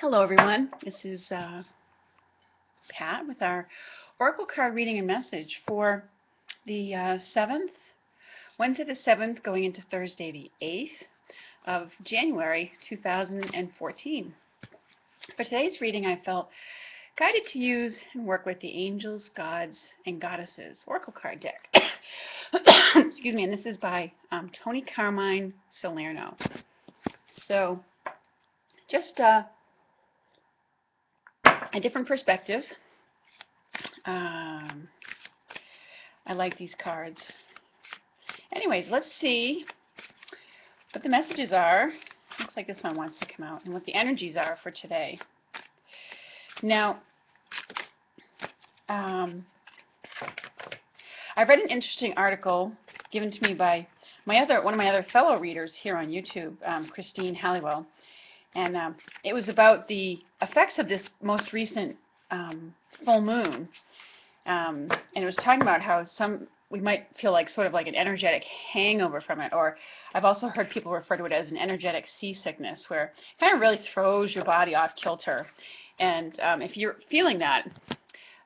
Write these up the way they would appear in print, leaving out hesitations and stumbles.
Hello everyone, this is Pat with our Oracle card reading and message for the 7th, Wednesday the 7th going into Thursday the 8th of January 2014. For today's reading I felt guided to use and work with the Angels, Gods, and Goddesses Oracle card deck. Excuse me, and this is by Tony Carmine Salerno. So just a different perspective. I like these cards. Anyways, let's see what the messages are. Looks like this one wants to come out, and what the energies are for today. Now, I read an interesting article given to me by one of my other fellow readers here on YouTube, Christine Halliwell. And it was about the effects of this most recent full moon. And it was talking about how we might feel like sort of like an energetic hangover from it. Or I've also heard people refer to it as an energetic seasickness, where it kind of really throws your body off kilter. And if you're feeling that,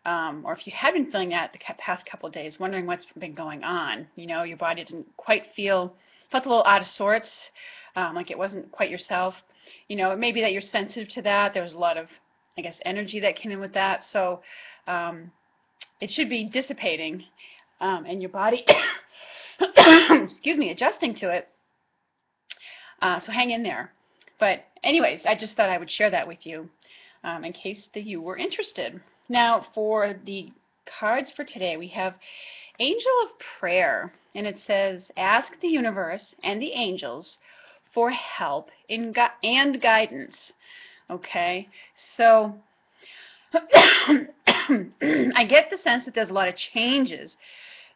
or if you have been feeling that the past couple of days, wondering what's been going on, you know, your body didn't quite felt a little out of sorts, like it wasn't quite yourself. You know, it may be that you're sensitive to that. There was a lot of, I guess, energy that came in with that. So it should be dissipating, and your body, excuse me, adjusting to it. So hang in there. But anyways, I just thought I would share that with you in case that you were interested. Now, for the cards for today, we have Angel of Prayer, and it says, ask the universe and the angels for help and guidance. Okay, so I get the sense that there's a lot of changes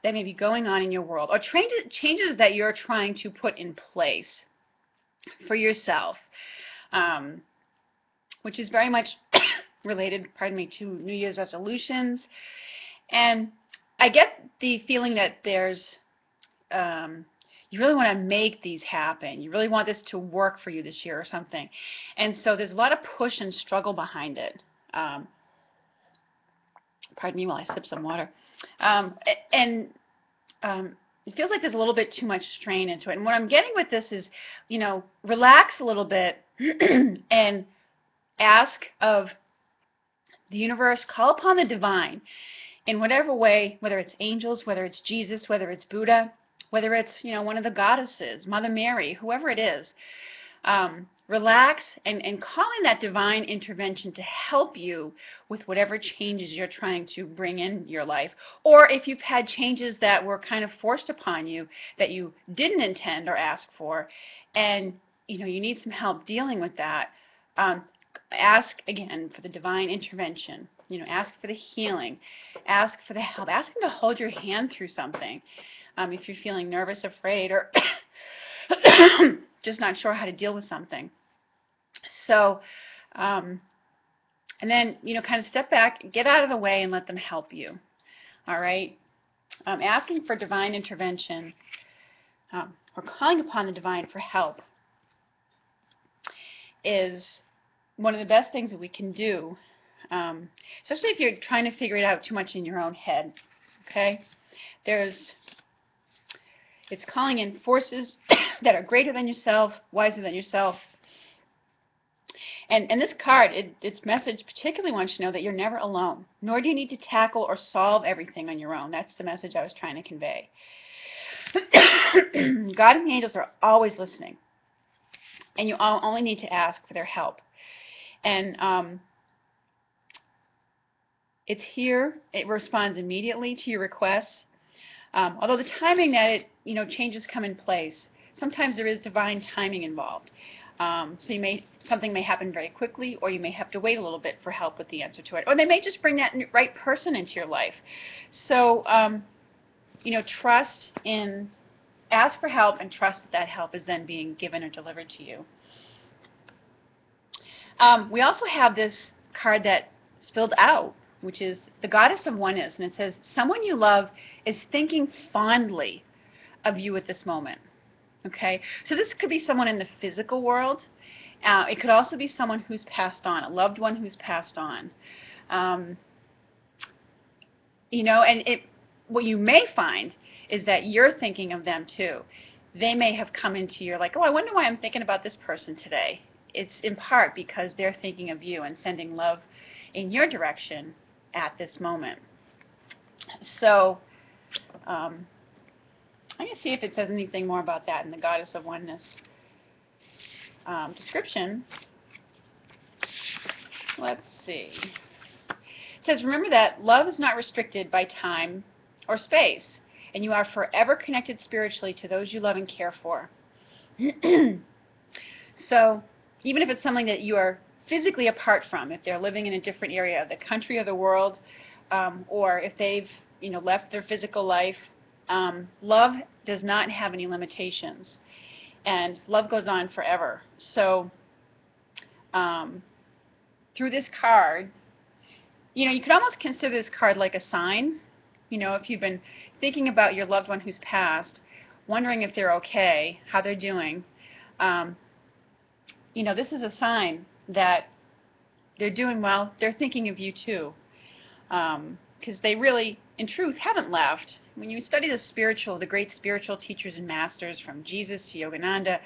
that may be going on in your world, or changes that you're trying to put in place for yourself, which is very much related, to New Year's resolutions. And I get the feeling that there's you really want to make these happen. You really want this to work for you this year or something. And so there's a lot of push and struggle behind it. Pardon me while I sip some water. It feels like there's a little bit too much strain into it. And what I'm getting with this is, you know, relax a little bit and ask of the universe, call upon the divine in whatever way, whether it's angels, whether it's Jesus, whether it's Buddha, whether it's, you know, one of the goddesses, Mother Mary, whoever it is. Relax and call in that divine intervention to help you with whatever changes you're trying to bring in your life. Or if you've had changes that were kind of forced upon you that you didn't intend or ask for, and you know you need some help dealing with that, ask again for the divine intervention. You know, ask for the healing, ask for the help, ask them to hold your hand through something. If you're feeling nervous, afraid, or just not sure how to deal with something. So, and then, you know, kind of step back, get out of the way, and let them help you. All right? Asking for divine intervention or calling upon the divine for help is one of the best things that we can do, especially if you're trying to figure it out too much in your own head. Okay? It's calling in forces that are greater than yourself, wiser than yourself. And this card, its message particularly wants you to know that you're never alone, nor do you need to tackle or solve everything on your own. That's the message I was trying to convey. God and the angels are always listening, and you only need to ask for their help. And it's here. It responds immediately to your requests. Although the timing that it, you know, changes come in place, sometimes there is divine timing involved. So something may happen very quickly, or you may have to wait a little bit for help with the answer to it. Or they may just bring that right person into your life. So, you know, ask for help and trust that that help is then being given or delivered to you. We also have this card that spilled out, which is the Goddess of Oneness, and it says, someone you love is thinking fondly of you at this moment. Okay? So this could be someone in the physical world, It could also be someone who's passed on, a loved one who's passed on. And what you may find is that you're thinking of them too. They may have come into your, like, oh, I wonder why I'm thinking about this person today. It's in part because they're thinking of you and sending love in your direction at this moment. So I'm going to see if it says anything more about that in the Goddess of Oneness description. Let's see. It says, remember that love is not restricted by time or space, and you are forever connected spiritually to those you love and care for. So even if it's something that you are physically apart from, if they're living in a different area of the country or the world, or if they've left their physical life, love does not have any limitations, and love goes on forever. So through this card, you could almost consider this card like a sign. If you've been thinking about your loved one who's passed, wondering if they're okay, how they're doing, this is a sign that they're doing well. They're thinking of you too, because they really, in truth, haven't left. When you study the great spiritual teachers and masters, from Jesus to Yogananda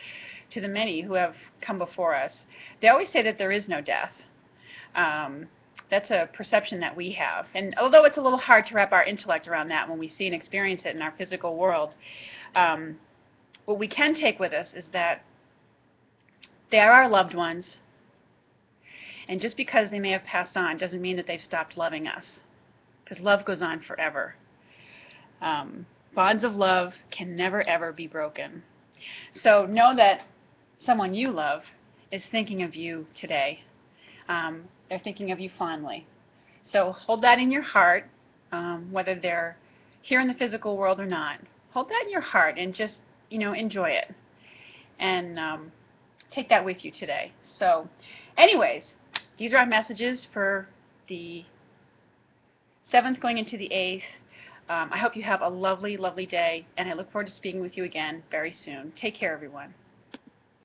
to the many who have come before us, they always say that there is no death. That's a perception that we have. And although it's a little hard to wrap our intellect around that when we see and experience it in our physical world, what we can take with us is that they are our loved ones. And just because they may have passed on doesn't mean that they've stopped loving us, because love goes on forever. Bonds of love can never, ever be broken. So know that someone you love is thinking of you today. They're thinking of you fondly. So hold that in your heart, whether they're here in the physical world or not. Hold that in your heart and just, enjoy it. And take that with you today. So anyways, these are our messages for the 7th going into the 8th. I hope you have a lovely, lovely day, and I look forward to speaking with you again very soon. Take care, everyone.